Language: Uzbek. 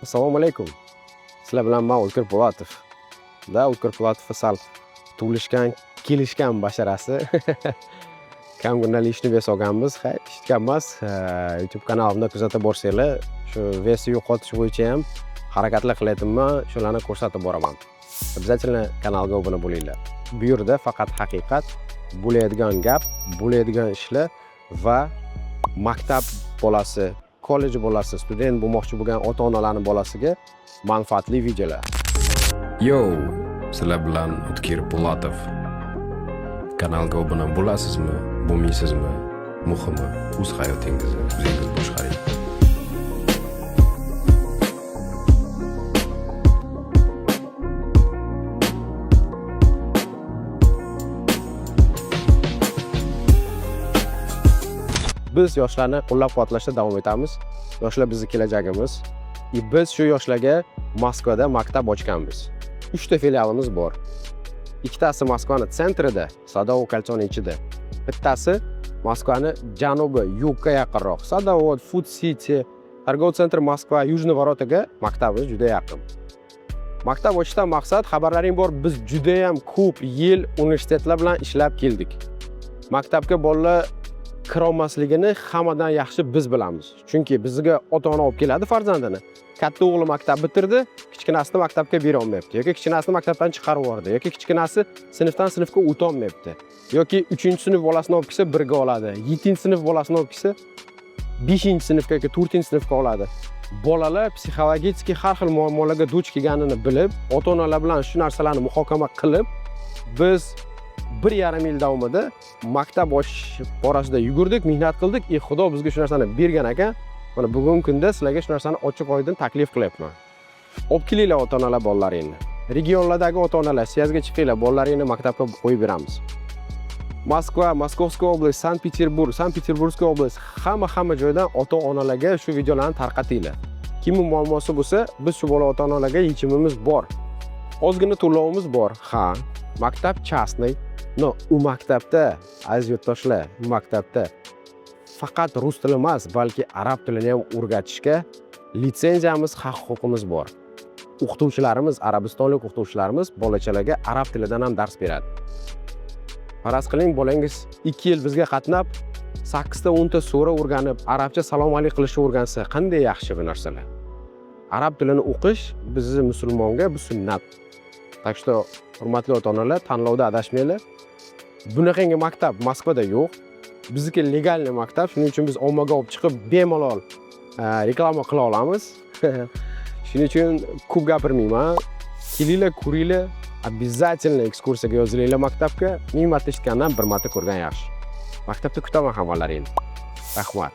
Assalomu alaykum. Sizlar bilan men O'tkir Po'latov. O'tkir Po'latov sal tug'ilishgan, kelishgan basharasi. Kam kunlar ishni bes olganmiz. Hech kam emas. YouTube kanalimda kuzatib borsanglar, shu vesni yo'qotish bo'yicha ham harakatlar qilyapman. Shularni ko'rsatib boraman. Обязательно kanalga obuna bo'linglar. Bu yerda faqat haqiqat, bo'ladigan gap, bo'ladigan ishlar va maktab bolasi, kollej bolasi, student bo'lmoqchi bo'lgan ota-onalarning bolasiga manfaatli videolar. Yo, sizlar bilan O'tkir Po'latov. Kanalga obuna bo'lasizmi, bo'lmaysizmi? Muhimi, o'z hayotingizni o'zingiz boshqaring. Biz yoshlarni qo'llab-quvvatlashda davom etamiz. Yoshlar bizning kelajagimiz. Biz shu yoshlarga Moskvada maktab ochganmiz. 3 ta filialimiz bor. Ikkitasi Moskvaning sentrida, Sadovod kolchoning ichida. Bittasi Moskvaning janubi, yug'ga yaqinroq. Sadovod, Food City, Торговый центр Moskva, Yujniy Vorotaga maktabimiz juda yaqin. Maktab ochishdan maqsad, xabarlaring bor, biz juda ham ko'p yil universitetlar bilan ishlab keldik. Maktabga bolalar kirolmasligini hammadan yaxshi biz bilamiz. Chunki bizga ota-ona olib keladi farzandini. Katta o'g'li maktab bitirdi, kichkinasini maktabga bera olmayapti. Yoki kichkinasini maktabdan chiqarib yubordi, yoki kichkinasi sinfdan sinfga o'ta olmayapti. Yoki 3-sinf bolasini olib kelsa birga oladi, 7-sinf bolasini olib kelsa 5-sinfga yoki 4-sinfga oladi. Bolalar psixologik har xil muammolarga duch kelganini bilib, ota-onalar bilan shu narsalarni muhokama qilib, biz 1,5 yil davomida maktab ochish borasida yugurdik, mehnat qildik. Xudo bizga shu narsani bergan ekan. Mana bugungi kunda sizlarga shu narsani ochiq-oydin taklif qilyapman. Olib kelinglar ota-onalar bolalaringni. Regionlardagi ota-onalar siyozga chiqinglar, bolalaringni maktabga qo'yib beramiz. Moskva, Moskovskiy oblast, Sankt-Peterburg, Sankt-Peterburgskiy oblast, hamma joydan ota-onalarga shu videolarni tarqatinglar. Kimning muammosi bo'lsa, biz shu bola ota-onalarga yechimimiz bor. Ozgina to'lovimiz bor. Ha, maktab частный. No, u maktabda, aziz yurtdoshlar, u maktabda faqat rus tili emas, balki arab tilini ham o'rgatishga litsenziyamiz, haq-huquqimiz bor. O'qituvchilarimiz, arabistonlik o'qituvchilarimiz bolachalarga arab tilidan ham dars beradi. Faraz qiling, bolangiz 2 yil bizga qatnab, 8 ta 10 ta sura o'rganib, arabcha salom alaykum qilishni o'rgansa, qanday yaxshi bu narsalar. Arab tilini o'qish bizni musulmonga bu sunnat. Так что, hurmatli ota-onalar, tanlovda adashmanglar. Bunaqangi maktab Moskvada yo'q. Bizniki legalniy maktab, shuning uchun biz ommaga olib chiqib bemalol reklama qila olamiz. Shuning uchun ko'p gapirmayman. Kelinglar, ko'ringlar, обязательно ekskursiyaga yozilinglar maktabga. 1000 marta eshitgandan 1 marta ko'rgan yaxshi. Maktabda kutaman hammalaringni. Rahmat.